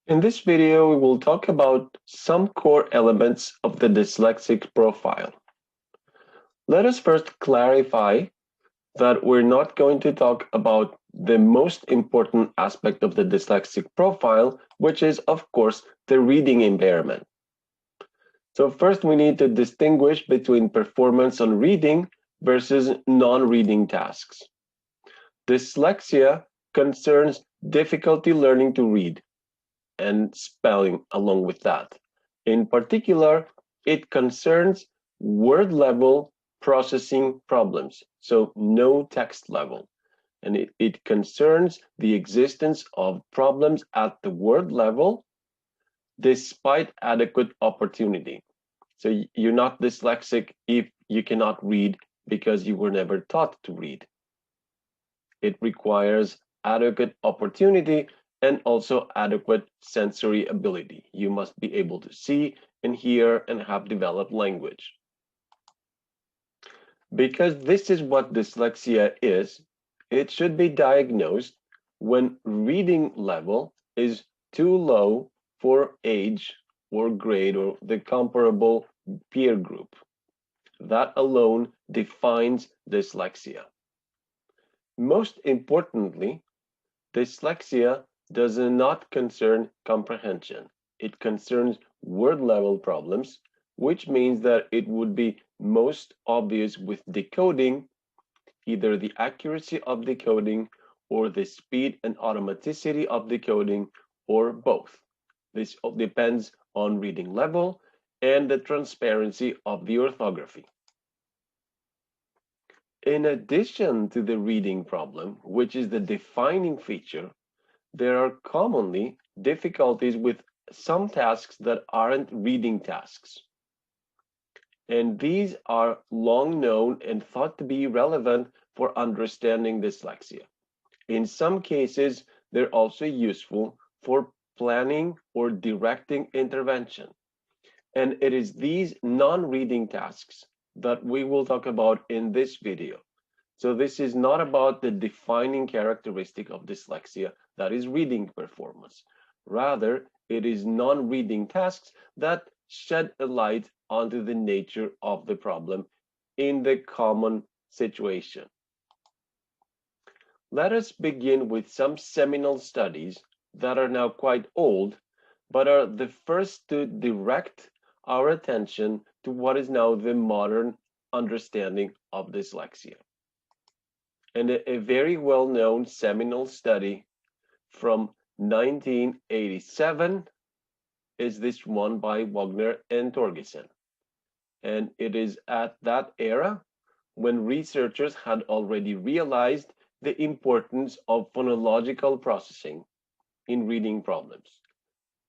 In this video, we will talk about some core elements of the dyslexic profile. Let us first clarify that we're not going to talk about the most important aspect of the dyslexic profile, which is, of course, the reading impairment. So first, we need to distinguish between performance on reading versus non-reading tasks. Dyslexia concerns difficulty learning to read and spelling along with that. In particular, it concerns word level processing problems, so no text level. And it concerns the existence of problems at the word level despite adequate opportunity. So you're not dyslexic if you cannot read because you were never taught to read. It requires adequate opportunity and also adequate sensory ability. You must be able to see and hear and have developed language. Because this is what dyslexia is, it should be diagnosed when reading level is too low for age or grade or the comparable peer group. That alone defines dyslexia. Most importantly, dyslexia does not concern comprehension. It concerns word level problems, which means that it would be most obvious with decoding, either the accuracy of decoding or the speed and automaticity of decoding, or both. This depends on reading level and the transparency of the orthography. In addition to the reading problem, which is the defining feature, there are commonly difficulties with some tasks that aren't reading tasks. And these are long known and thought to be relevant for understanding dyslexia. In some cases, they're also useful for planning or directing intervention. And it is these non-reading tasks that we will talk about in this video. So this is not about the defining characteristic of dyslexia, that is reading performance. Rather, it is non-reading tasks that shed a light onto the nature of the problem in the common situation. Let us begin with some seminal studies that are now quite old, but are the first to direct our attention to what is now the modern understanding of dyslexia. And a very well-known seminal study from 1987 is this one by Wagner and Torgersen. And it is at that era when researchers had already realized the importance of phonological processing in reading problems.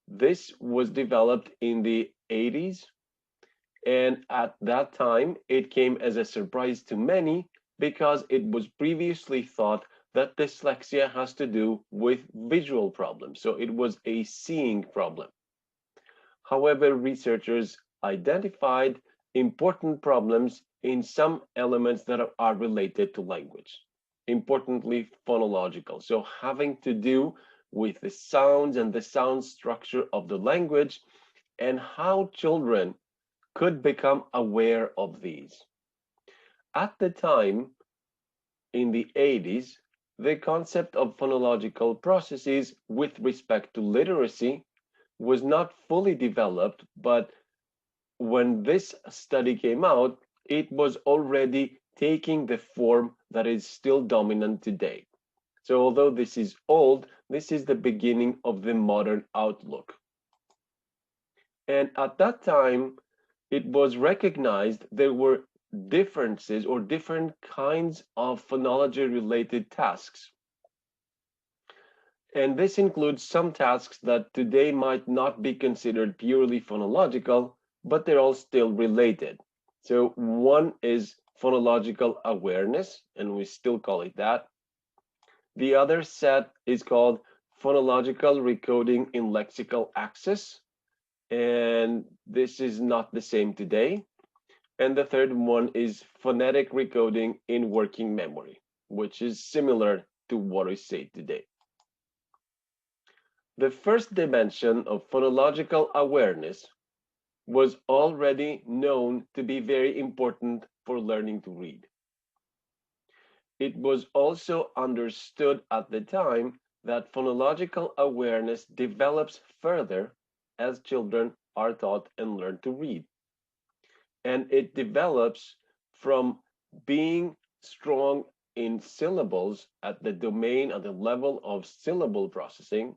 This was developed in the 80s, and at that time it came as a surprise to many because it was previously thought that dyslexia has to do with visual problems, so it was a seeing problem. However, researchers identified important problems in some elements that are related to language, importantly phonological, so having to do with the sounds and the sound structure of the language and how children could become aware of these. At the time, in the 80s, the concept of phonological processes with respect to literacy was not fully developed, but when this study came out, it was already taking the form that is still dominant today. So although this is old, this is the beginning of the modern outlook. And at that time, it was recognized there were differences or different kinds of phonology related tasks. And this includes some tasks that today might not be considered purely phonological, but they're all still related. So one is phonological awareness, and we still call it that. The other set is called phonological recoding in lexical access, and this is not the same today. And the third one is phonetic recoding in working memory, which is similar to what we say today. The first dimension of phonological awareness was already known to be very important for learning to read. It was also understood at the time that phonological awareness develops further as children are taught and learn to read. And it develops from being strong in syllables at the domain, at the level of syllable processing,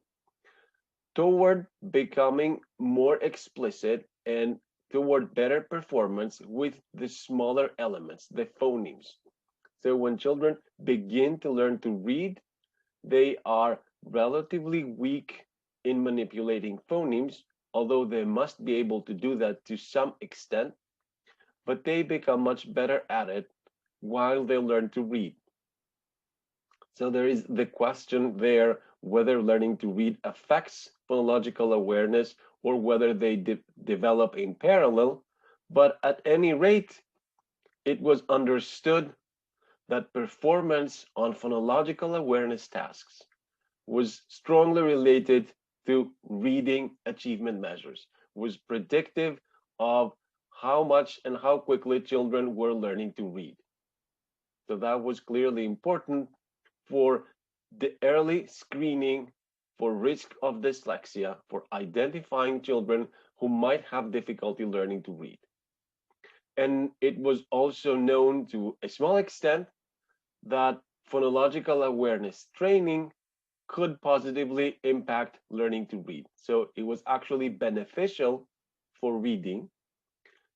toward becoming more explicit and toward better performance with the smaller elements, the phonemes. So when children begin to learn to read, they are relatively weak in manipulating phonemes, although they must be able to do that to some extent, but they become much better at it while they learn to read. So there is the question there whether learning to read affects phonological awareness or whether they develop in parallel. But at any rate, it was understood that performance on phonological awareness tasks was strongly related to reading achievement measures, was predictive of how much and how quickly children were learning to read. So that was clearly important for the early screening for risk of dyslexia, for identifying children who might have difficulty learning to read. And it was also known to a small extent that phonological awareness training could positively impact learning to read. So it was actually beneficial for reading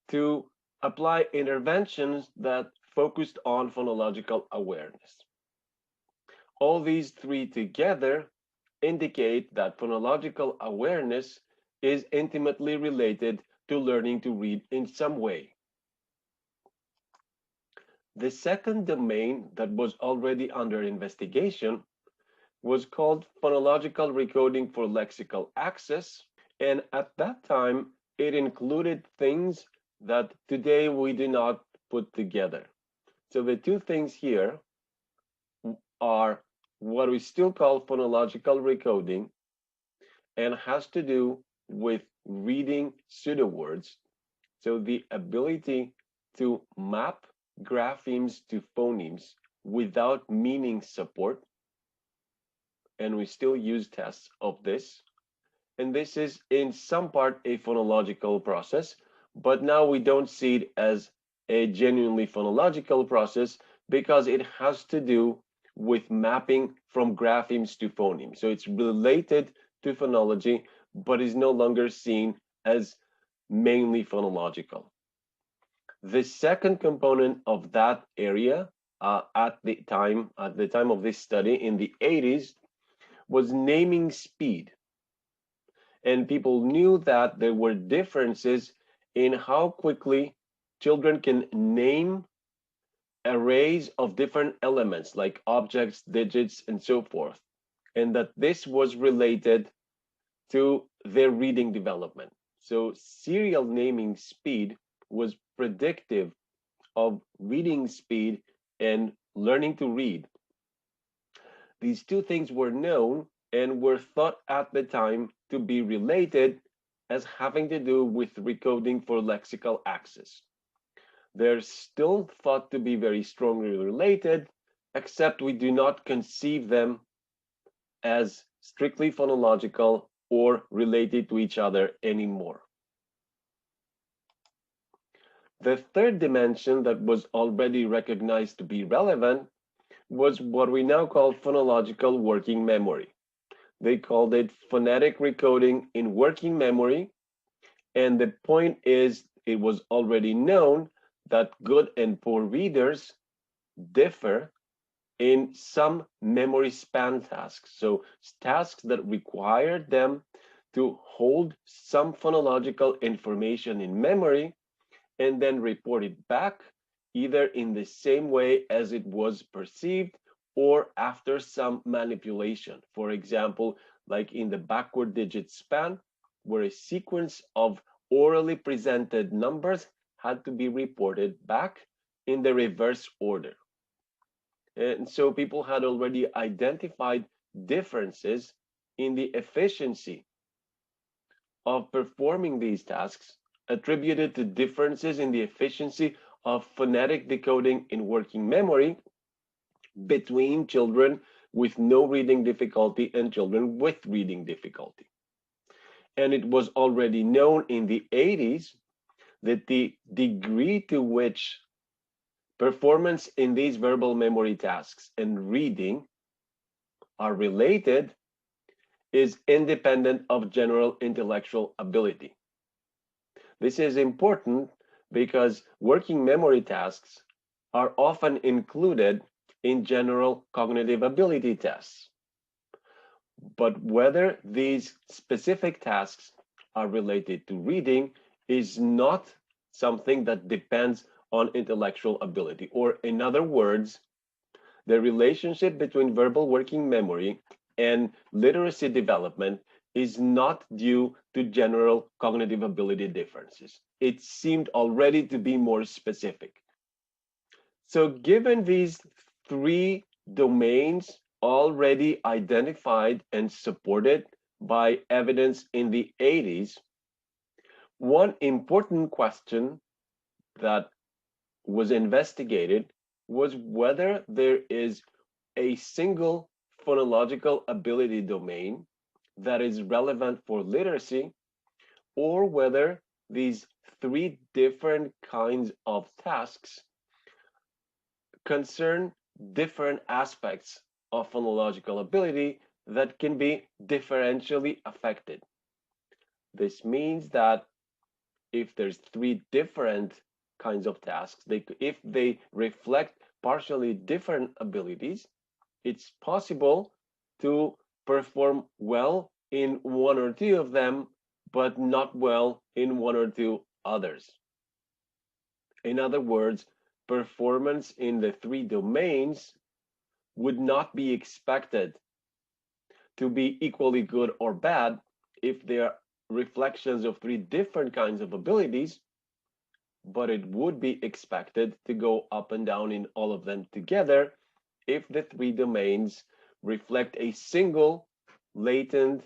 to apply interventions that focused on phonological awareness. All these three together indicate that phonological awareness is intimately related to learning to read in some way. The second domain that was already under investigation was called phonological recoding for lexical access. And at that time, it included things that today we do not put together. So the two things here are what we still call phonological recoding and has to do with reading pseudo words. So the ability to map graphemes to phonemes without meaning support. And we still use tests of this. And this is in some part a phonological process, but now we don't see it as a genuinely phonological process because it has to do with mapping from graphemes to phonemes. So it's related to phonology, but is no longer seen as mainly phonological. The second component of that area at the time of this study in the 80s was naming speed. And people knew that there were differences in how quickly children can name arrays of different elements like objects, digits, and so forth, and that this was related to their reading development. So serial naming speed was predictive of reading speed and learning to read. These two things were known and were thought at the time to be related as having to do with recoding for lexical access. They're still thought to be very strongly related, except we do not conceive them as strictly phonological or related to each other anymore. The third dimension that was already recognized to be relevant was what we now call phonological working memory. They called it phonetic recoding in working memory. And the point is, it was already known that good and poor readers differ in some memory span tasks. So tasks that require them to hold some phonological information in memory and then report it back either in the same way as it was perceived or after some manipulation. For example, like in the backward digit span, where a sequence of orally presented numbers had to be reported back in the reverse order. And so people had already identified differences in the efficiency of performing these tasks attributed to differences in the efficiency of phonetic decoding in working memory between children with no reading difficulty and children with reading difficulty. And it was already known in the 80s that the degree to which performance in these verbal memory tasks and reading are related is independent of general intellectual ability. This is important because working memory tasks are often included in general cognitive ability tests. But whether these specific tasks are related to reading is not something that depends on intellectual ability. Or in other words, the relationship between verbal working memory and literacy development is not due to general cognitive ability differences. It seemed already to be more specific. So given these three domains already identified and supported by evidence in the 80s, one important question that was investigated was whether there is a single phonological ability domain that is relevant for literacy, or whether these three different kinds of tasks concern different aspects of phonological ability that can be differentially affected. This means that if there's three different kinds of tasks, if they reflect partially different abilities, it's possible to perform well in one or two of them, but not well in one or two others. In other words, performance in the three domains would not be expected to be equally good or bad if they are reflections of three different kinds of abilities, but it would be expected to go up and down in all of them together if the three domains reflect a single latent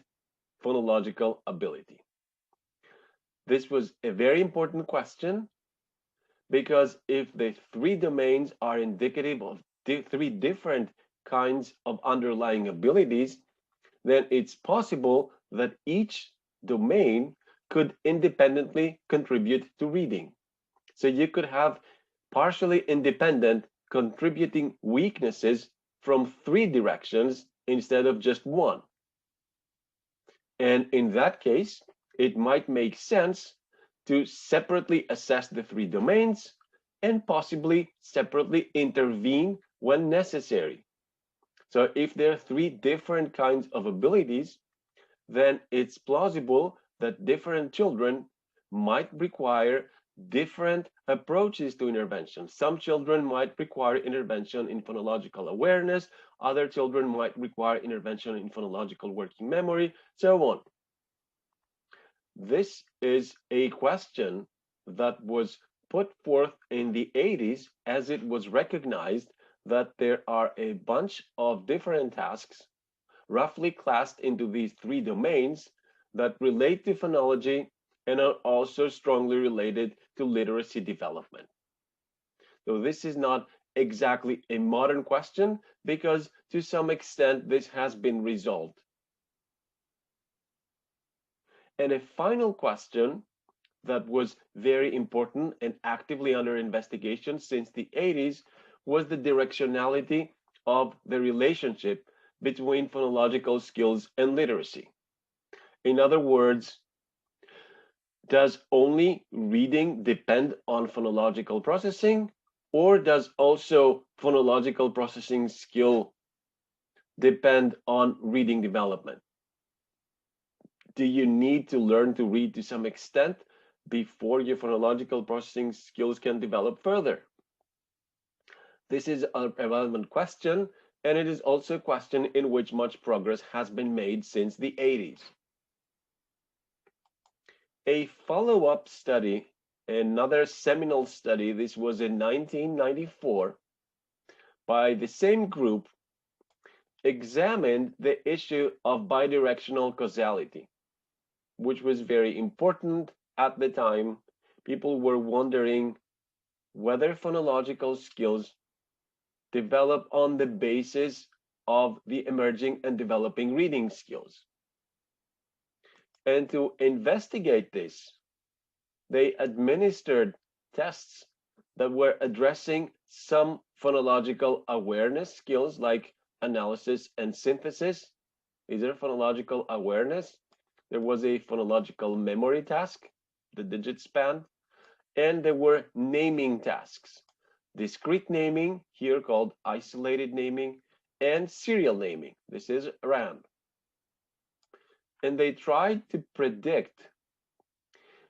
phonological ability. This was a very important question because if the three domains are indicative of three different kinds of underlying abilities, then it's possible that each domain could independently contribute to reading. So you could have partially independent contributing weaknesses from three directions instead of just one. And in that case, it might make sense to separately assess the three domains and possibly separately intervene when necessary. So if there are three different kinds of abilities, then it's plausible that different children might require different approaches to intervention. Some children might require intervention in phonological awareness, other children might require intervention in phonological working memory, so on. This is a question that was put forth in the 80s as it was recognized that there are a bunch of different tasks roughly classed into these three domains that relate to phonology and are also strongly related to literacy development. So this is not exactly a modern question because to some extent this has been resolved. And a final question that was very important and actively under investigation since the 80s was the directionality of the relationship between phonological skills and literacy. In other words, does only reading depend on phonological processing, or does also phonological processing skill depend on reading development? Do you need to learn to read to some extent before your phonological processing skills can develop further? This is a relevant question, and it is also a question in which much progress has been made since the 80s. A follow-up study, another seminal study, this was in 1994, by the same group, examined the issue of bidirectional causality, which was very important at the time. People were wondering whether phonological skills develop on the basis of the emerging and developing reading skills. And to investigate this, they administered tests that were addressing some phonological awareness skills like analysis and synthesis. These are phonological awareness. There was a phonological memory task, the digit span, and there were naming tasks. Discrete naming, here called isolated naming, and serial naming. This is RAM. And they tried to predict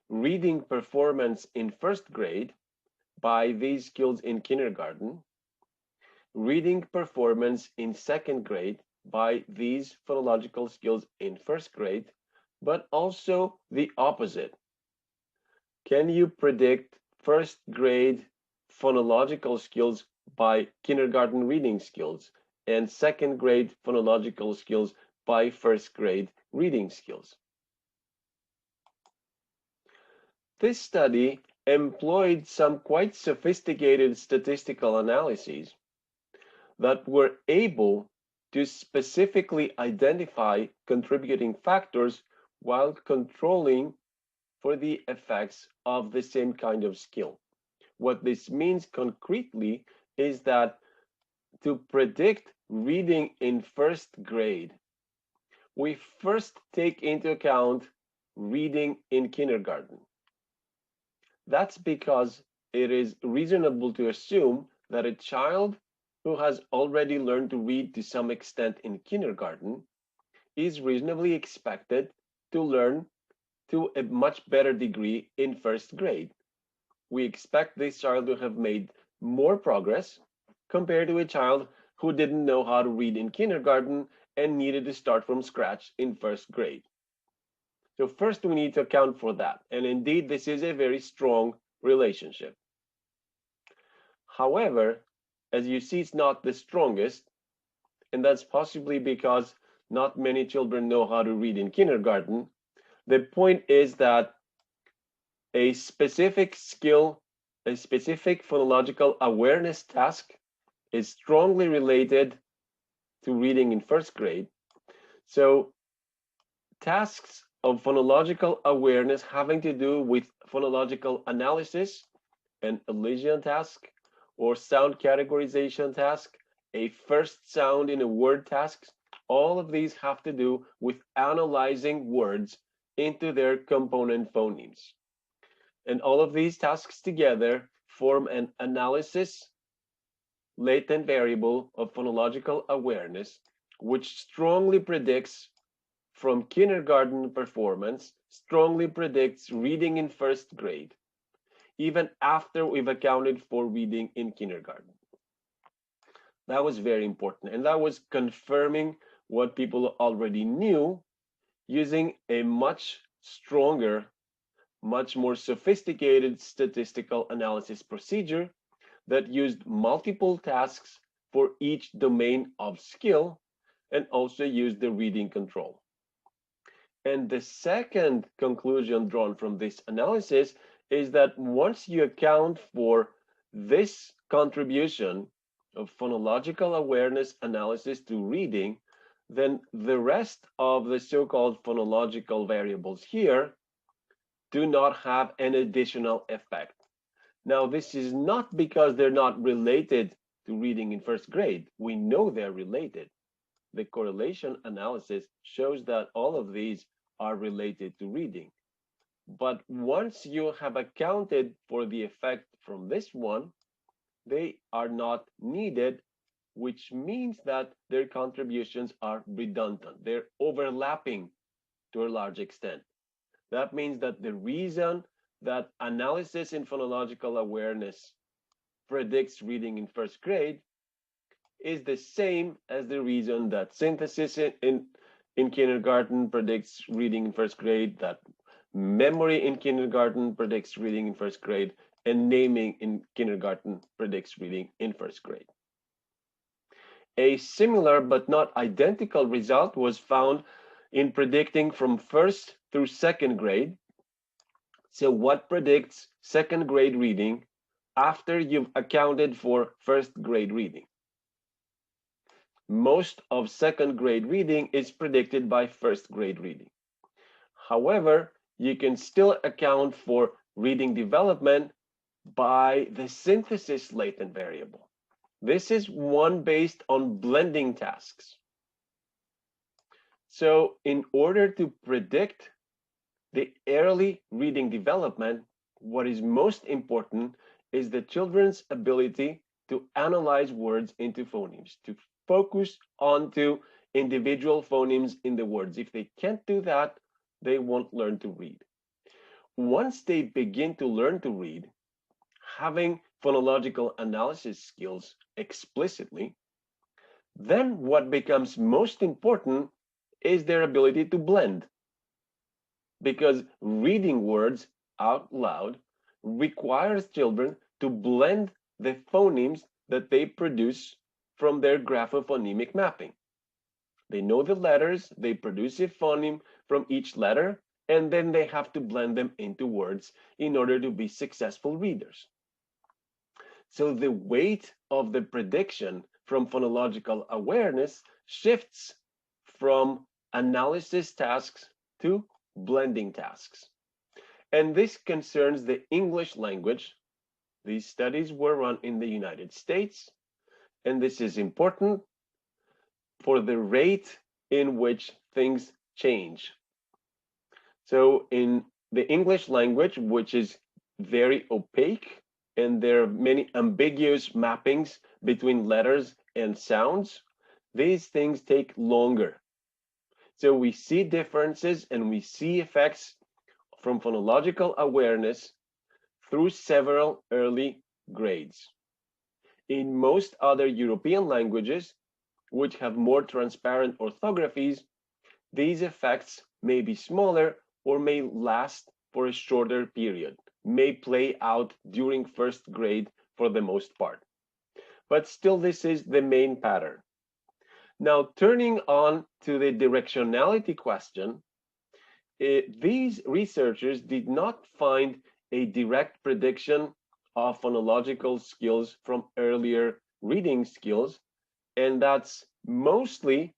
reading performance in first grade by these skills in kindergarten, reading performance in second grade by these phonological skills in first grade, but also the opposite. Can you predict first grade phonological skills by kindergarten reading skills and second grade phonological skills by first grade reading skills? This study employed some quite sophisticated statistical analyses that were able to specifically identify contributing factors while controlling for the effects of the same kind of skill. What this means concretely is that to predict reading in first grade, we first take into account reading in kindergarten. That's because it is reasonable to assume that a child who has already learned to read to some extent in kindergarten is reasonably expected to learn to a much better degree in first grade. We expect this child to have made more progress compared to a child who didn't know how to read in kindergarten and needed to start from scratch in first grade. So first we need to account for that. And indeed, this is a very strong relationship. However, as you see, it's not the strongest, and that's possibly because not many children know how to read in kindergarten. The point is that a specific skill, a specific phonological awareness task is strongly related to reading in first grade. So tasks of phonological awareness having to do with phonological analysis, an elision task, or sound categorization task, a first sound in a word task, all of these have to do with analyzing words into their component phonemes. And all of these tasks together form an analysis latent variable of phonological awareness, which strongly predicts from kindergarten performance, strongly predicts reading in first grade, even after we've accounted for reading in kindergarten. That was very important, and that was confirming what people already knew using a much stronger, much more sophisticated statistical analysis procedure that used multiple tasks for each domain of skill and also used the reading control. And the second conclusion drawn from this analysis is that once you account for this contribution of phonological awareness analysis to reading, then the rest of the so-called phonological variables here do not have an additional effect. Now, this is not because they're not related to reading in first grade. We know they're related. The correlation analysis shows that all of these are related to reading. But once you have accounted for the effect from this one, they are not needed, which means that their contributions are redundant. They're overlapping to a large extent. That means that the reason that analysis in phonological awareness predicts reading in first grade is the same as the reason that synthesis in kindergarten predicts reading in first grade, that memory in kindergarten predicts reading in first grade, and naming in kindergarten predicts reading in first grade. A similar but not identical result was found in predicting from first through second grade. So what predicts second grade reading after you've accounted for first grade reading? Most of second grade reading is predicted by first grade reading. However, you can still account for reading development by the synthesis latent variable. This is one based on blending tasks. So in order to predict the early reading development, what is most important is the children's ability to analyze words into phonemes, to focus onto individual phonemes in the words. If they can't do that, they won't learn to read. Once they begin to learn to read, having phonological analysis skills explicitly, then what becomes most important is their ability to blend. Because reading words out loud requires children to blend the phonemes that they produce from their graphophonemic mapping. They know the letters, they produce a phoneme from each letter, and then they have to blend them into words in order to be successful readers. So the weight of the prediction from phonological awareness shifts from analysis tasks to blending tasks. And this concerns the English language. These studies were run in the United States, and this is important for the rate in which things change. So in the English language, which is very opaque, and there are many ambiguous mappings between letters and sounds, these things take longer. So we see differences and we see effects from phonological awareness through several early grades. In most other European languages, which have more transparent orthographies, these effects may be smaller or may last for a shorter period, may play out during first grade for the most part. But still, this is the main pattern. Now, turning on to the directionality question, these researchers did not find a direct prediction of phonological skills from earlier reading skills, and that's mostly,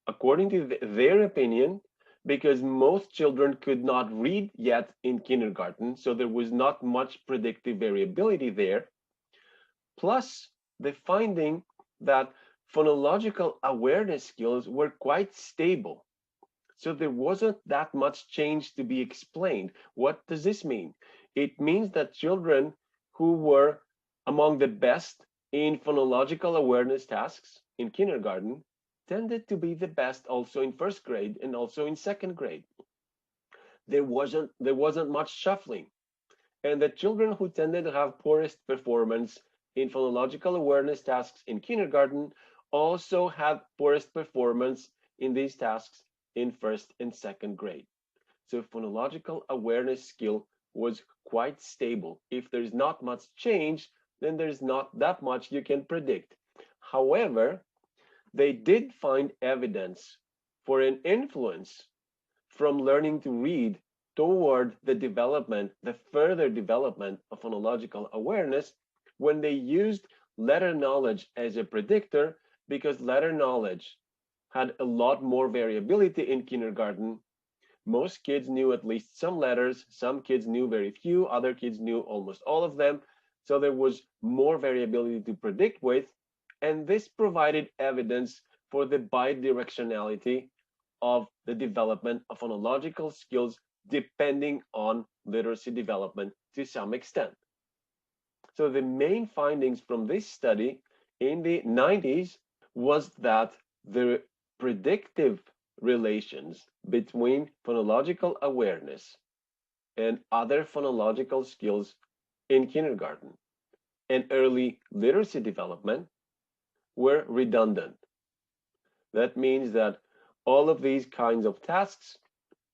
according to their opinion, because most children could not read yet in kindergarten, so there was not much predictive variability there. Plus, the finding that phonological awareness skills were quite stable. So there wasn't that much change to be explained. What does this mean? It means that children who were among the best in phonological awareness tasks in kindergarten tended to be the best also in first grade and also in second grade. There wasn't much shuffling. And the children who tended to have poorest performance in phonological awareness tasks in kindergarten also had poorest performance in these tasks in first and second grade. So phonological awareness skill was quite stable. If there's not much change, then there's not that much you can predict. However, they did find evidence for an influence from learning to read toward the development, the further development of phonological awareness when they used letter knowledge as a predictor, because letter knowledge had a lot more variability in kindergarten. Most kids knew at least some letters, some kids knew very few, other kids knew almost all of them. So there was more variability to predict with, and this provided evidence for the bidirectionality of the development of phonological skills depending on literacy development to some extent. So the main findings from this study in the 90s was that the predictive relations between phonological awareness and other phonological skills in kindergarten and early literacy development were redundant. That means that all of these kinds of tasks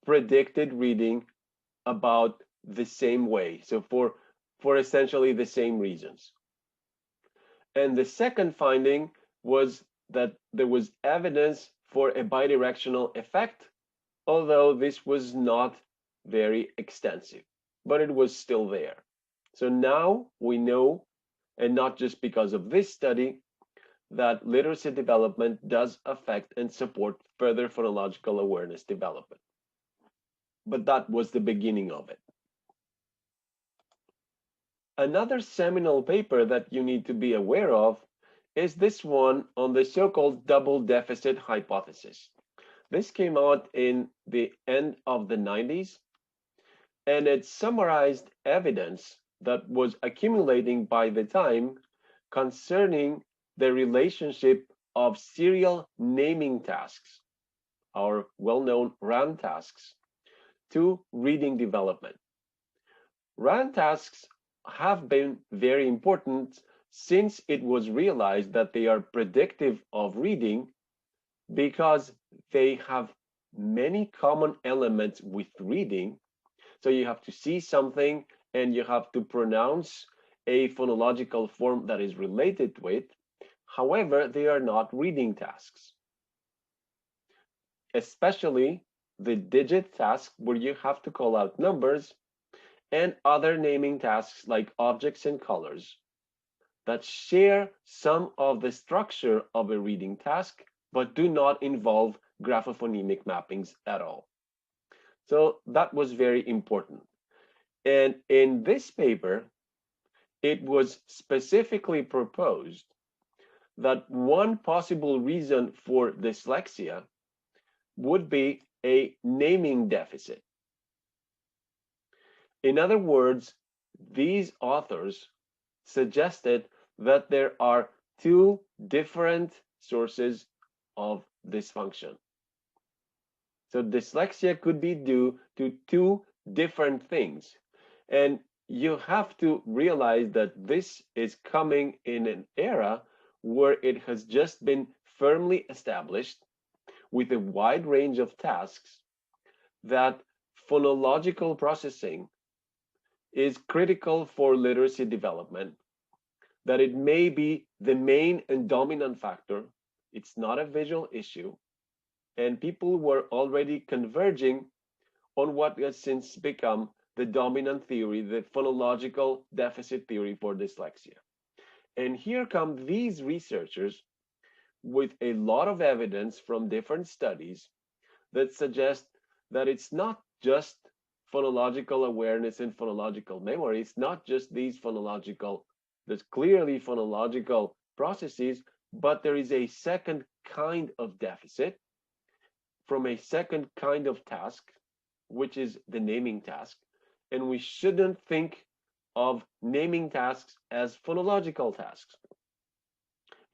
predicted reading about the same way, so for essentially the same reasons. And the second finding was that there was evidence for a bidirectional effect, although this was not very extensive, but it was still there. So now we know, and not just because of this study, that literacy development does affect and support further phonological awareness development. But that was the beginning of it. Another seminal paper that you need to be aware of is this one on the so-called double deficit hypothesis. This came out in the end of the 90s, and it summarized evidence that was accumulating by the time concerning the relationship of serial naming tasks, our well-known RAN tasks, to reading development. RAN tasks have been very important since it was realized that they are predictive of reading because they have many common elements with reading. So you have to see something and you have to pronounce a phonological form that is related to it. However, they are not reading tasks, especially the digit task where you have to call out numbers, and other naming tasks like objects and colors that share some of the structure of a reading task but do not involve graphophonemic mappings at all. So that was very important. And in this paper, it was specifically proposed that one possible reason for dyslexia would be a naming deficit. In other words, these authors suggested that there are two different sources of dysfunction. So dyslexia could be due to two different things. And you have to realize that this is coming in an era where it has just been firmly established with a wide range of tasks that phonological processing is critical for literacy development, that it may be the main and dominant factor. It's not a visual issue. And people were already converging on what has since become the dominant theory, the phonological deficit theory for dyslexia. And here come these researchers with a lot of evidence from different studies that suggest that it's not just phonological awareness and phonological memory. It's not just these phonological, there's clearly phonological processes, but there is a second kind of deficit from a second kind of task, which is the naming task. And we shouldn't think of naming tasks as phonological tasks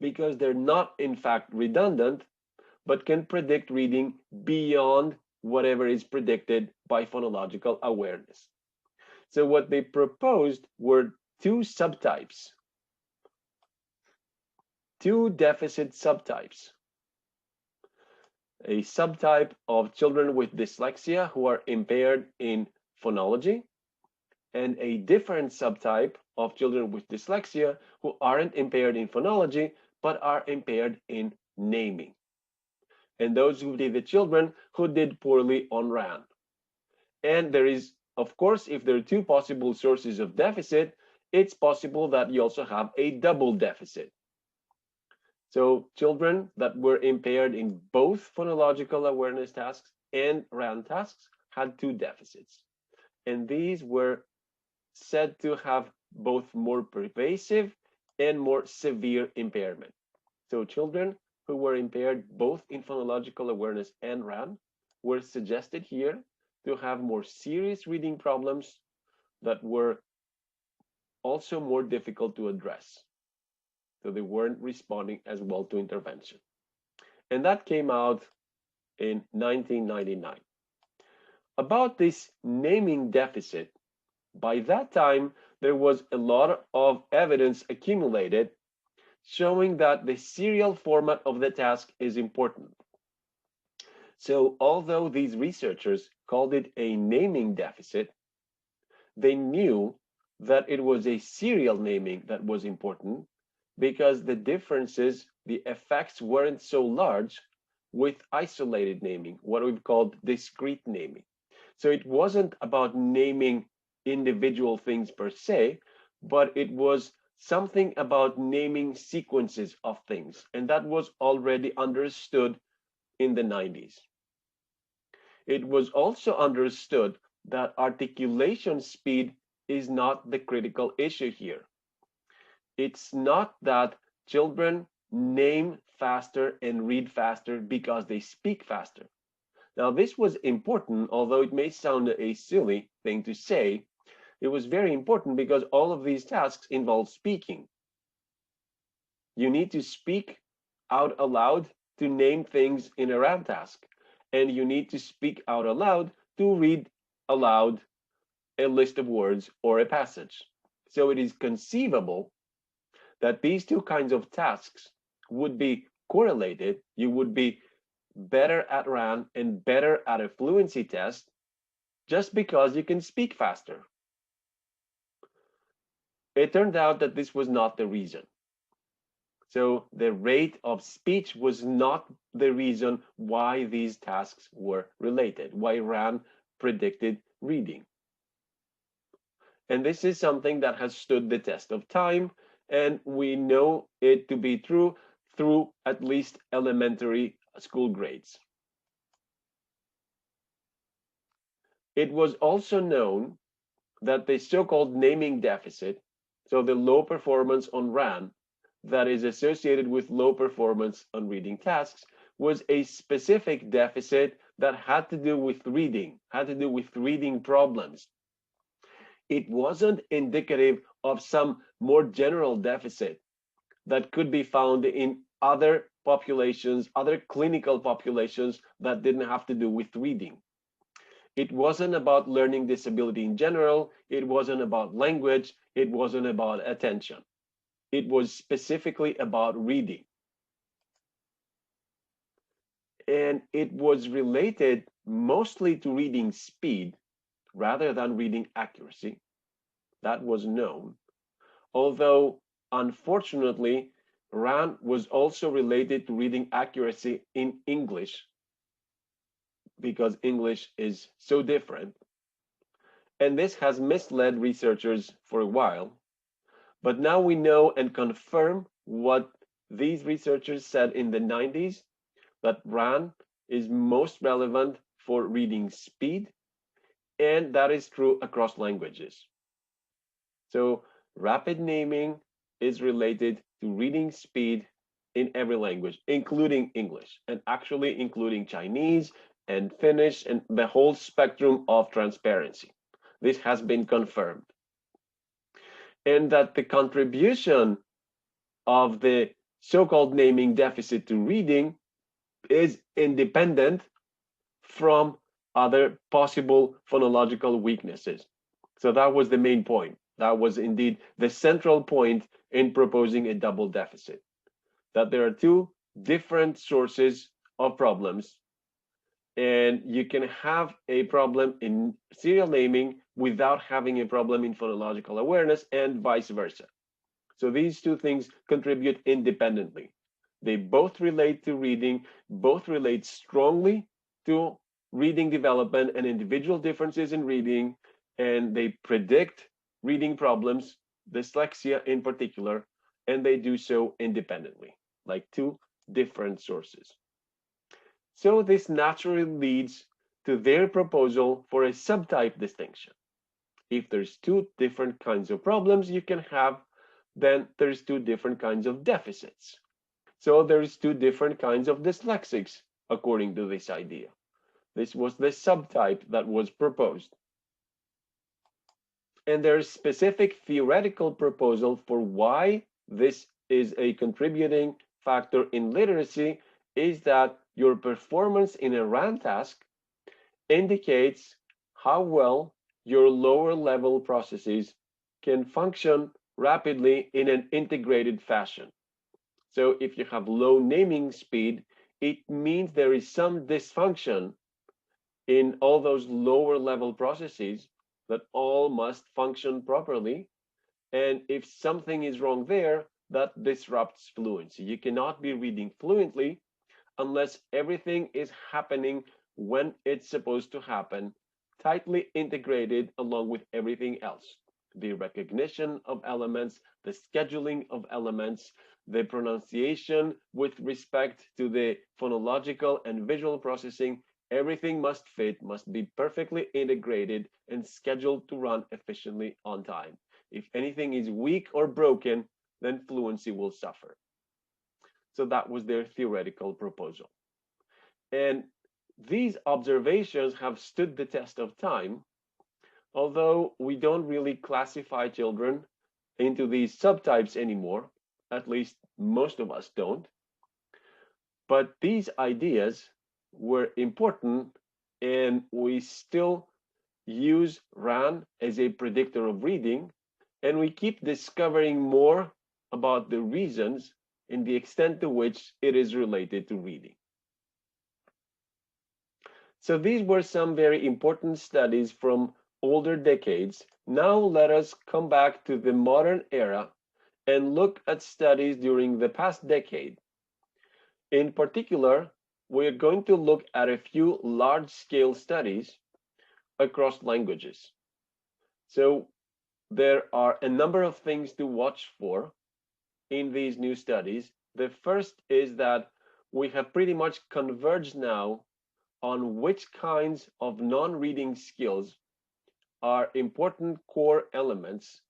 because they're not, in fact, redundant, but can predict reading beyond whatever is predicted by phonological awareness. So what they proposed were two subtypes, two deficit subtypes. A subtype of children with dyslexia who are impaired in phonology, and a different subtype of children with dyslexia who aren't impaired in phonology, but are impaired in naming. And those would be the children who did poorly on RAN. And there is, of course, if there are two possible sources of deficit, it's possible that you also have a double deficit. So children that were impaired in both phonological awareness tasks and RAN tasks had two deficits. And these were said to have both more pervasive and more severe impairment. So children who were impaired both in phonological awareness and RAN were suggested here to have more serious reading problems that were also more difficult to address. So they weren't responding as well to intervention. And that came out in 1999. About this naming deficit, by that time, there was a lot of evidence accumulated showing that the serial format of the task is important. So although these researchers called it a naming deficit, they knew that it was a serial naming that was important because the differences the effects weren't so large with isolated naming, what we've called discrete naming. So it wasn't about naming individual things per se, but it was something about naming sequences of things. And that was already understood in the 90s. It was also understood that articulation speed is not the critical issue here. It's not that children name faster and read faster because they speak faster. Now, this was important, although it may sound a silly thing to say. It was very important because all of these tasks involve speaking. You need to speak out aloud to name things in a RAM task, and you need to speak out aloud to read aloud a list of words or a passage. So it is conceivable that these two kinds of tasks would be correlated. You would be better at RAM and better at a fluency test just because you can speak faster. It turned out that this was not the reason. So the rate of speech was not the reason why these tasks were related, why RAM predicted reading. And this is something that has stood the test of time, and we know it to be true through at least elementary school grades. It was also known that the so-called naming deficit, so the low performance on RAM that is associated with low performance on reading tasks, was a specific deficit that had to do with reading, had to do with reading problems. It wasn't indicative of some more general deficit that could be found in other populations, other clinical populations that didn't have to do with reading. It wasn't about learning disability in general. It wasn't about language. It wasn't about attention. It was specifically about reading. And it was related mostly to reading speed rather than reading accuracy. That was known. Although, unfortunately, RAM was also related to reading accuracy in English because English is so different. And this has misled researchers for a while. But now we know and confirm what these researchers said in the 90s, that RAM is most relevant for reading speed, and that is true across languages. So rapid naming is related to reading speed in every language, including English, and actually including Chinese and Finnish and the whole spectrum of transparency. This has been confirmed. And that the contribution of the so-called naming deficit to reading is independent from other possible phonological weaknesses. So that was the main point. That was indeed the central point in proposing a double deficit, that there are two different sources of problems, and you can have a problem in serial naming without having a problem in phonological awareness, and vice versa. So these two things contribute independently. They both relate to reading, both relate strongly to reading development and individual differences in reading, and they predict reading problems, dyslexia in particular, and they do so independently, like two different sources. So this naturally leads to their proposal for a subtype distinction. If there's two different kinds of problems you can have, then there's two different kinds of deficits. So there's two different kinds of dyslexics, according to this idea. This was the subtype that was proposed. And there's specific theoretical proposal for why this is a contributing factor in literacy, is that your performance in a RAM task indicates how well your lower level processes can function rapidly in an integrated fashion. So if you have low naming speed, it means there is some dysfunction in all those lower level processes that all must function properly. And if something is wrong there, that disrupts fluency. You cannot be reading fluently unless everything is happening when it's supposed to happen, tightly integrated along with everything else. The recognition of elements, the scheduling of elements, the pronunciation with respect to the phonological and visual processing, everything must fit, must be perfectly integrated and scheduled to run efficiently on time. If anything is weak or broken, then fluency will suffer. So that was their theoretical proposal. And these observations have stood the test of time, although we don't really classify children into these subtypes anymore, at least most of us don't. But these ideas were important, and we still use RAN as a predictor of reading, and we keep discovering more about the reasons and the extent to which it is related to reading. So these were some very important studies from older decades. Now let us come back to the modern era and look at studies during the past decade. In particular, we're going to look at a few large-scale studies across languages. So there are a number of things to watch for in these new studies. The first is that we have pretty much converged now on which kinds of non-reading skills are important core elements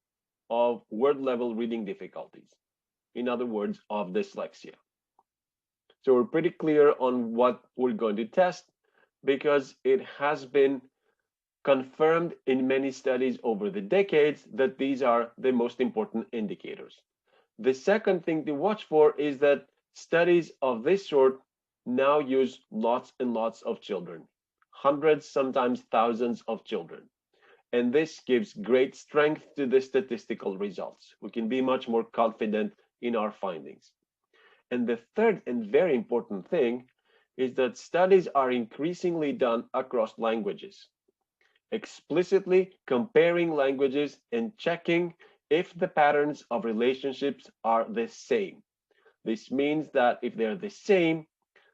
of word-level reading difficulties. In other words, of dyslexia. So we're pretty clear on what we're going to test because it has been confirmed in many studies over the decades that these are the most important indicators. The second thing to watch for is that studies of this sort now use lots and lots of children, hundreds, sometimes thousands of children. And this gives great strength to the statistical results. We can be much more confident in our findings. And the third and very important thing is that studies are increasingly done across languages, explicitly comparing languages and checking if the patterns of relationships are the same. This means that if they're the same,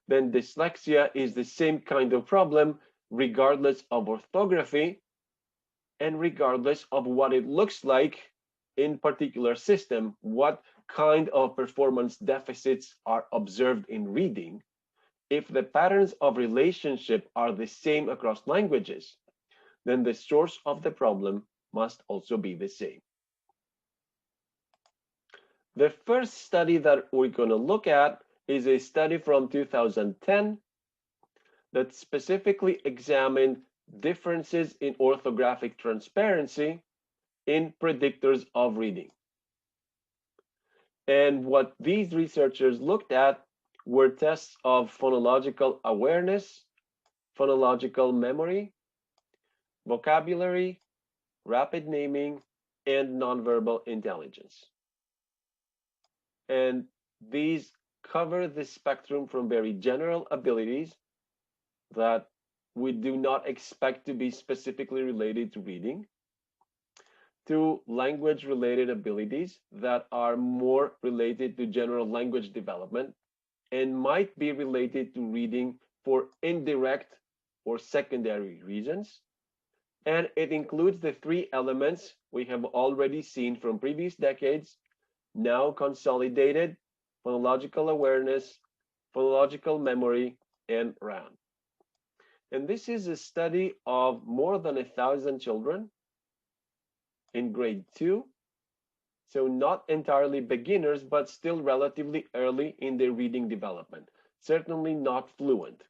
then dyslexia is the same kind of problem regardless of orthography and regardless of what it looks like in particular system, what kind of performance deficits are observed in reading. If the patterns of relationship are the same across languages, then the source of the problem must also be the same. The first study that we're going to look at is a study from 2010 that specifically examined differences in orthographic transparency in predictors of reading. And what these researchers looked at were tests of phonological awareness, phonological memory, vocabulary, rapid naming, and nonverbal intelligence. And these cover the spectrum from very general abilities that we do not expect to be specifically related to reading, to language-related abilities that are more related to general language development and might be related to reading for indirect or secondary reasons. And it includes the three elements we have already seen from previous decades, now consolidated: phonological awareness, phonological memory, and RAN. And this is a study of more than 1,000 children in grade 2, so not entirely beginners, but still relatively early in their reading development, certainly not fluent.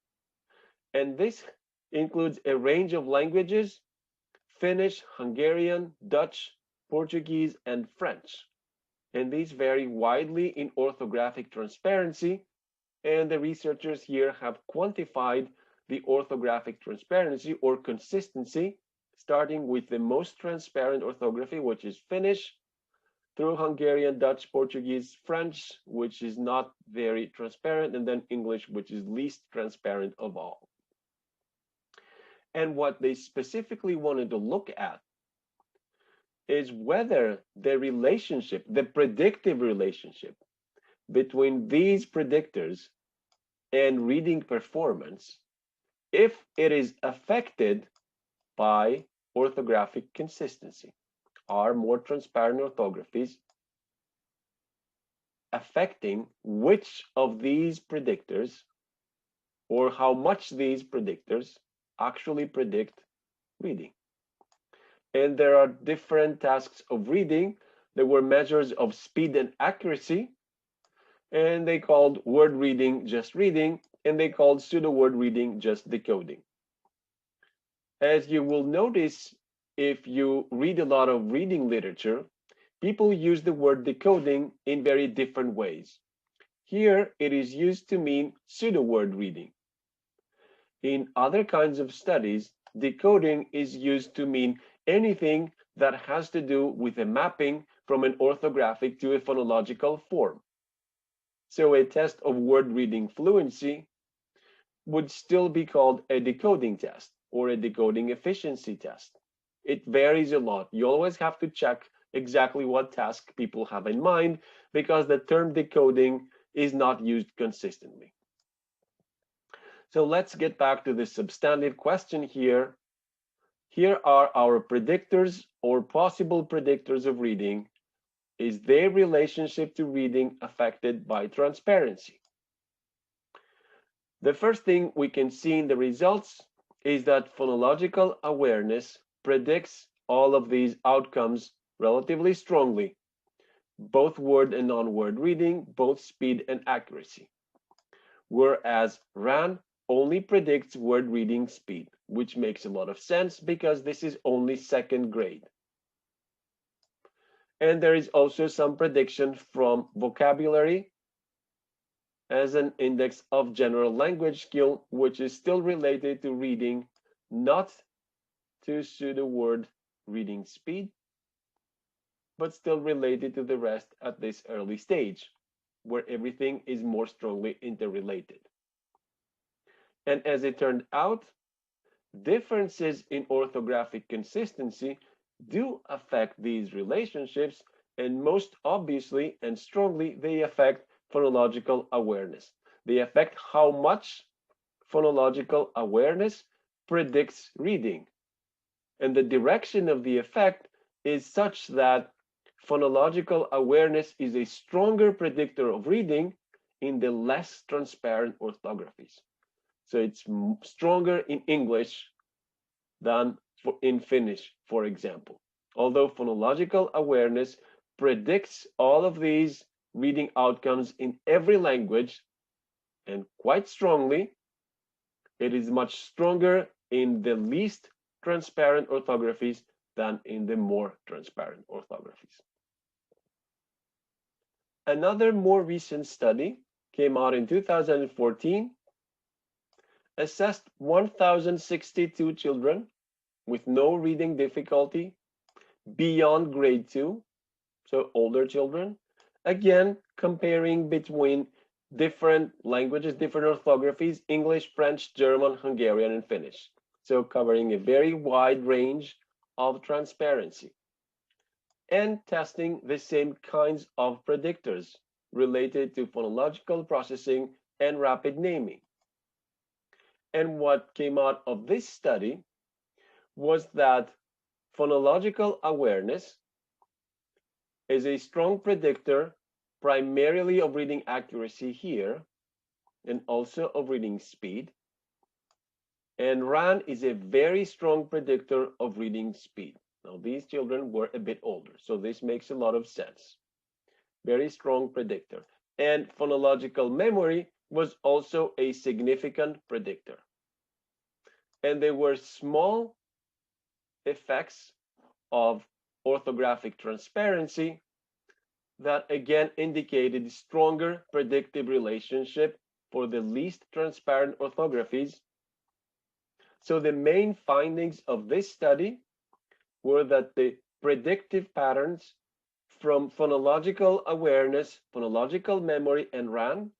And this includes a range of languages: Finnish, Hungarian, Dutch, Portuguese, and French. And these vary widely in orthographic transparency, and the researchers here have quantified the orthographic transparency or consistency, starting with the most transparent orthography, which is Finnish, through Hungarian, Dutch, Portuguese, French, which is not very transparent, and then English, which is least transparent of all. And what they specifically wanted to look at is whether the relationship, the predictive relationship between these predictors and reading performance, if it is affected by orthographic consistency. Are more transparent orthographies affecting which of these predictors or how much these predictors actually predict reading? And there are different tasks of reading. There were measures of speed and accuracy, and they called word reading just reading, and they called pseudo word reading just decoding. As you will notice, if you read a lot of reading literature, people use the word decoding in very different ways. Here, it is used to mean pseudo word reading. In other kinds of studies, decoding is used to mean anything that has to do with a mapping from an orthographic to a phonological form. So a test of word reading fluency would still be called a decoding test or a decoding efficiency test. It varies a lot. You always have to check exactly what task people have in mind because the term decoding is not used consistently. So let's get back to the substantive question here. Here are our predictors or possible predictors of reading. Is their relationship to reading affected by transparency? The first thing we can see in the results is that phonological awareness predicts all of these outcomes relatively strongly, both word and non-word reading, both speed and accuracy. Whereas RAN only predicts word reading speed, which makes a lot of sense because this is only second grade. And there is also some prediction from vocabulary as an index of general language skill, which is still related to reading, not to pseudo word reading speed, but still related to the rest at this early stage, where everything is more strongly interrelated. And as it turned out, differences in orthographic consistency do affect these relationships, and most obviously and strongly, they affect phonological awareness. They affect how much phonological awareness predicts reading. And the direction of the effect is such that phonological awareness is a stronger predictor of reading in the less transparent orthographies. So it's stronger in English than in Finnish, for example. Although phonological awareness predicts all of these reading outcomes in every language and quite strongly, it is much stronger in the least transparent orthographies than in the more transparent orthographies. Another more recent study came out in 2014, assessed 1,062 children with no reading difficulty beyond grade 2, so older children, again comparing between different languages, different orthographies, English, French, German, Hungarian, and Finnish. So covering a very wide range of transparency and testing the same kinds of predictors related to phonological processing and rapid naming. And what came out of this study was that phonological awareness is a strong predictor primarily of reading accuracy here and also of reading speed. And RAN is a very strong predictor of reading speed. Now, these children were a bit older, so this makes a lot of sense. Very strong predictor. And phonological memory was also a significant predictor. And there were small effects of orthographic transparency that again indicated stronger predictive relationship for the least transparent orthographies. So the main findings of this study were that the predictive patterns from phonological awareness, phonological memory, and RAN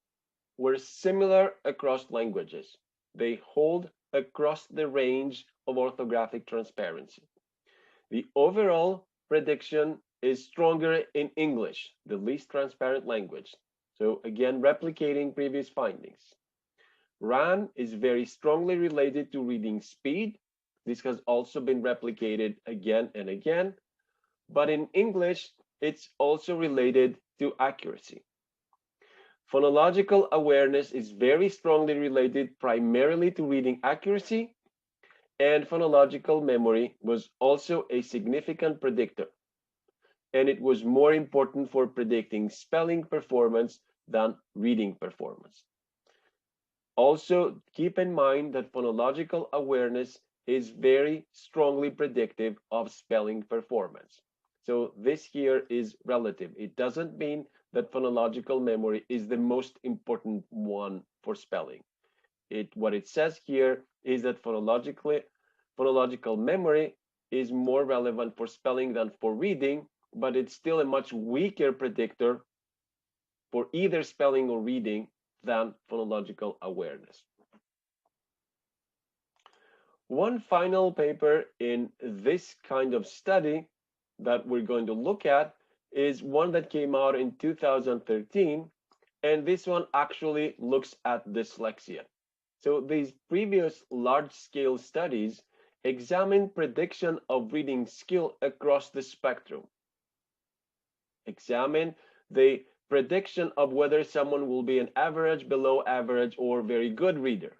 were similar across languages. They hold across the range of orthographic transparency. The overall prediction is stronger in English, the least transparent language. So again, replicating previous findings. RAN is very strongly related to reading speed. This has also been replicated again and again. But in English, it's also related to accuracy. Phonological awareness is very strongly related primarily to reading accuracy, and phonological memory was also a significant predictor, and it was more important for predicting spelling performance than reading performance. Also, keep in mind that phonological awareness is very strongly predictive of spelling performance. So this here is relative. It doesn't mean that phonological memory is the most important one for spelling. What it says here is that phonological memory is more relevant for spelling than for reading, but it's still a much weaker predictor for either spelling or reading than phonological awareness. One final paper in this kind of study that we're going to look at is one that came out in 2013, and this one actually looks at dyslexia. So these previous large-scale studies examine prediction of reading skill across the spectrum. Examine the prediction of whether someone will be an average, below average, or very good reader.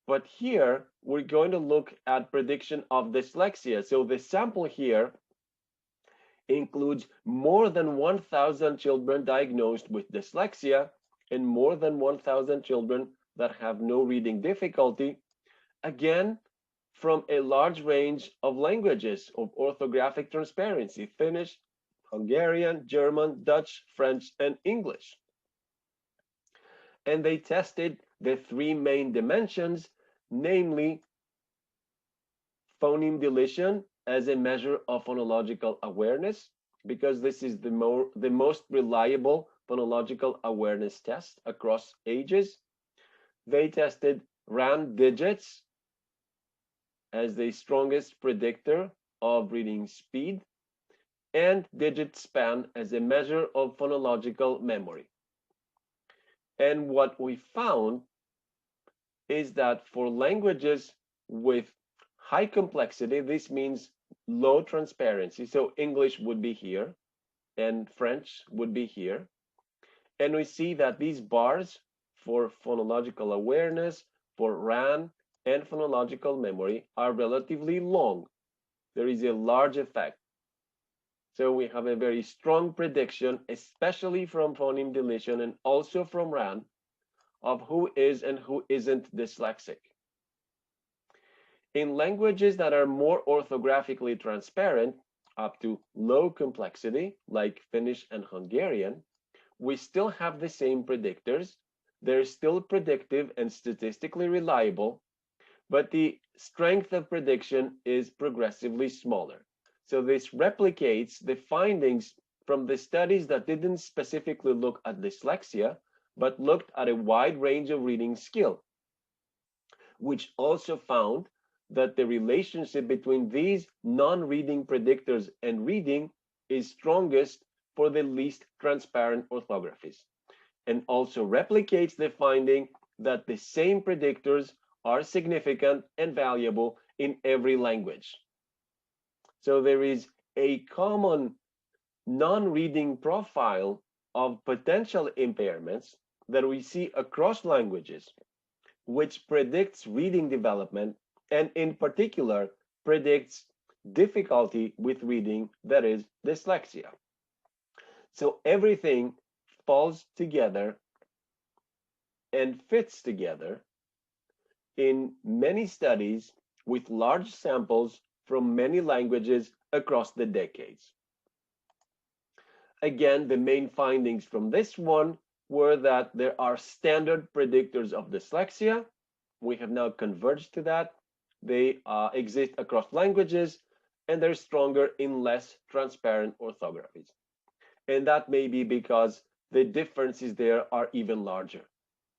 But here, we're going to look at prediction of dyslexia. So the sample here includes more than 1,000 children diagnosed with dyslexia and more than 1,000 children that have no reading difficulty, again, from a large range of languages of orthographic transparency: Finnish, Hungarian, German, Dutch, French, and English. And they tested the three main dimensions, namely phoneme deletion as a measure of phonological awareness, because this is the most reliable phonological awareness test across ages. They tested RAN digits as the strongest predictor of reading speed, and digit span as a measure of phonological memory. And what we found is that for languages with high complexity, this means low transparency. So English would be here and French would be here. And we see that these bars for phonological awareness, for RAN, and phonological memory are relatively long. There is a large effect. So we have a very strong prediction, especially from phoneme deletion and also from RAN, of who is and who isn't dyslexic. In languages that are more orthographically transparent, up to low complexity, like Finnish and Hungarian, we still have the same predictors. They're still predictive and statistically reliable, but the strength of prediction is progressively smaller. So this replicates the findings from the studies that didn't specifically look at dyslexia, but looked at a wide range of reading skill, which also found that the relationship between these non-reading predictors and reading is strongest for the least transparent orthographies, and also replicates the finding that the same predictors are significant and valuable in every language. So there is a common non-reading profile of potential impairments that we see across languages, which predicts reading development and in particular predicts difficulty with reading, that is dyslexia. So everything falls together and fits together in many studies with large samples from many languages across the decades. Again, the main findings from this one were that there are standard predictors of dyslexia. We have now converged to that. They exist across languages, and they're stronger in less transparent orthographies. And that may be because the differences there are even larger.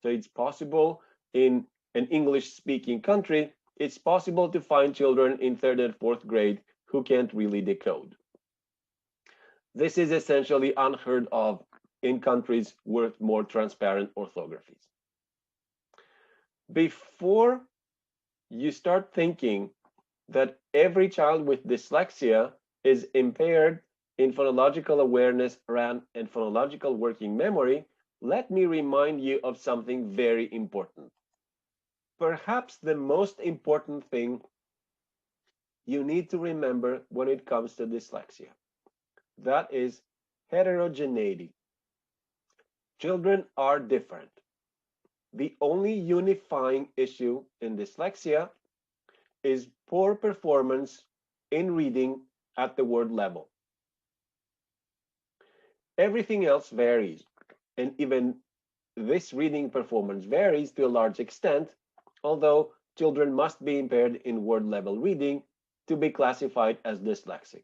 So it's possible in an English-speaking country, it's possible to find children in 3rd and 4th grade who can't really decode. This is essentially unheard of in countries with more transparent orthographies. Before you start thinking that every child with dyslexia is impaired in phonological awareness and phonological working memory, let me remind you of something very important. Perhaps the most important thing you need to remember when it comes to dyslexia. That is heterogeneity. Children are different. The only unifying issue in dyslexia is poor performance in reading at the word level. Everything else varies, and even this reading performance varies to a large extent, although children must be impaired in word level reading to be classified as dyslexic.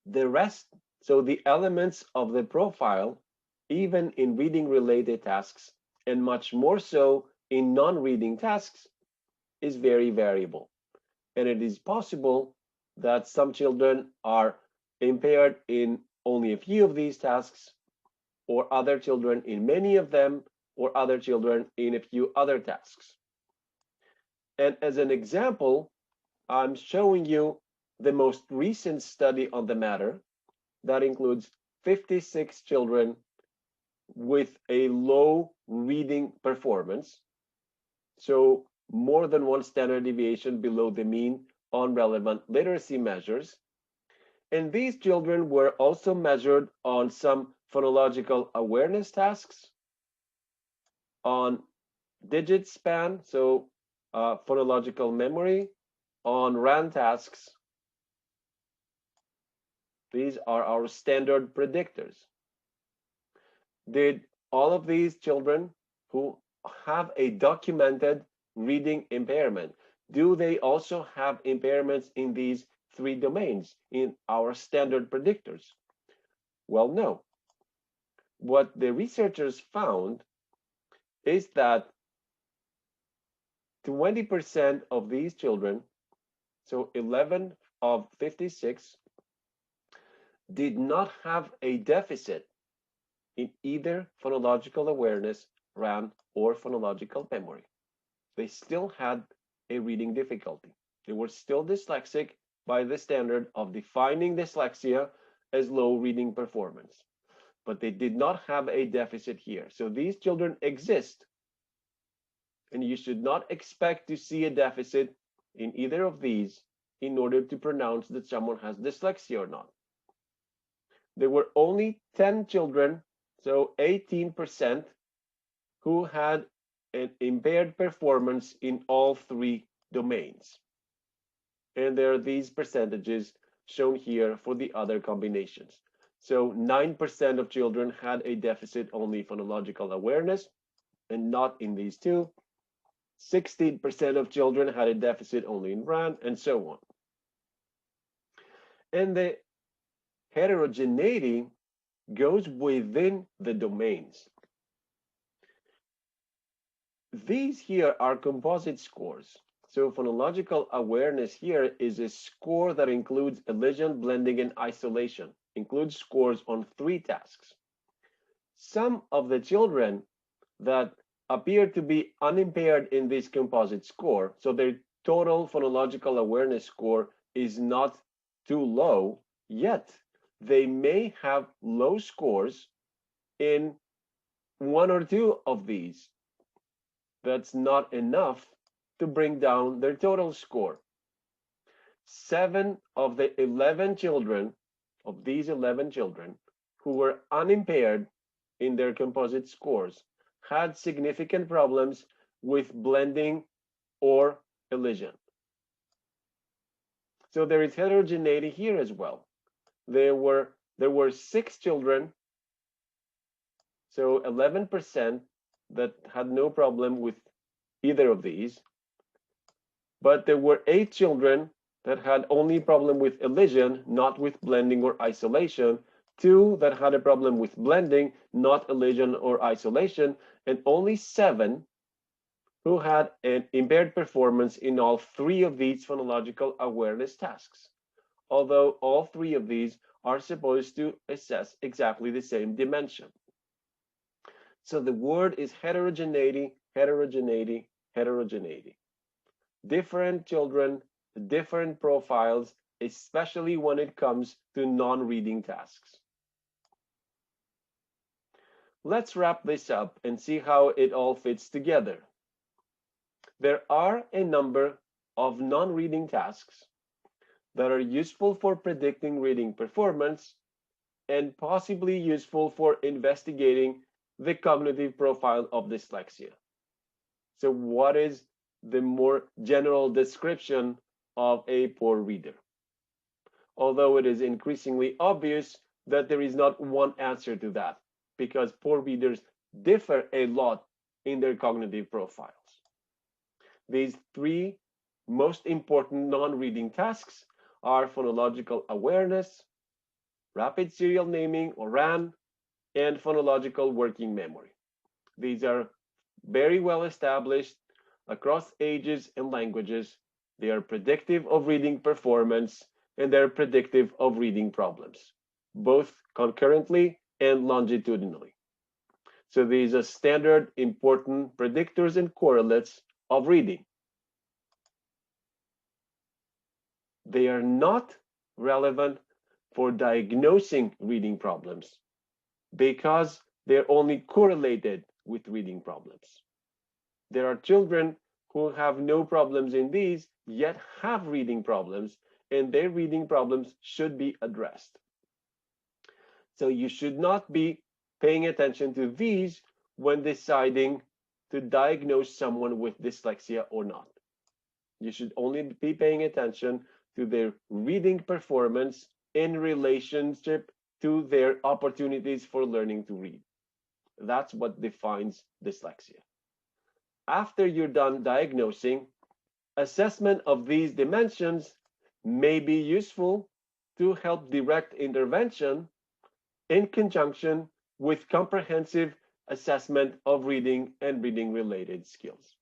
The rest, so the elements of the profile, even in reading related tasks, and much more so in non-reading tasks, is very variable. And it is possible that some children are impaired in only a few of these tasks, or other children in many of them, or other children in a few other tasks. And as an example, I'm showing you the most recent study on the matter that includes 56 children with a low reading performance, so more than one standard deviation below the mean on relevant literacy measures. And these children were also measured on some phonological awareness tasks, on digit span, so phonological memory, on RAN tasks. These are our standard predictors. Did all of these children who have a documented reading impairment, do they also have impairments in these three domains in our standard predictors? Well, no. What the researchers found is that 20% of these children, so 11 of 56, did not have a deficit in either phonological awareness, RAN, or phonological memory. They still had a reading difficulty. They were still dyslexic by the standard of defining dyslexia as low reading performance. But they did not have a deficit here. So these children exist, and you should not expect to see a deficit in either of these in order to pronounce that someone has dyslexia or not. There were only 10 children, so 18%, who had an impaired performance in all three domains. And there are these percentages shown here for the other combinations. So 9% of children had a deficit only phonological awareness and not in these two. 16% of children had a deficit only in RAN, and so on. And the heterogeneity goes within the domains. These here are composite scores. So phonological awareness here is a score that includes elision, blending, and isolation, includes scores on 3 tasks. Some of the children that appear to be unimpaired in this composite score, so their total phonological awareness score is not too low, yet they may have low scores in 1 or 2 of these. That's not enough to bring down their total score. 7 of the 11 children, of these 11 children, who were unimpaired in their composite scores, had significant problems with blending or elision. So there is heterogeneity here as well. There were 6 children, so 11%, that had no problem with either of these. But there were 8 children that had only problem with elision, not with blending or isolation, 2 that had a problem with blending, not elision or isolation, and only 7 who had an impaired performance in all 3 of these phonological awareness tasks. although all three of these are supposed to assess exactly the same dimension. So the word is heterogeneity, heterogeneity, heterogeneity. Different children, different profiles, especially when it comes to non-reading tasks. Let's wrap this up and see how it all fits together. There are a number of non-reading tasks that are useful for predicting reading performance and possibly useful for investigating the cognitive profile of dyslexia. So what is the more general description of a poor reader? Although it is increasingly obvious that there is not one answer to that, because poor readers differ a lot in their cognitive profiles. These three most important non-reading tasks are phonological awareness, rapid serial naming or RAN, and phonological working memory. These are very well established across ages and languages. They are predictive of reading performance and they're predictive of reading problems, both concurrently and longitudinally. So these are standard important predictors and correlates of reading. They are not relevant for diagnosing reading problems because they're only correlated with reading problems. There are children who have no problems in these, yet have reading problems, and their reading problems should be addressed. So you should not be paying attention to these when deciding to diagnose someone with dyslexia or not. You should only be paying attention to their reading performance in relationship to their opportunities for learning to read. That's what defines dyslexia. After you're done diagnosing, assessment of these dimensions may be useful to help direct intervention in conjunction with comprehensive assessment of reading and reading related skills.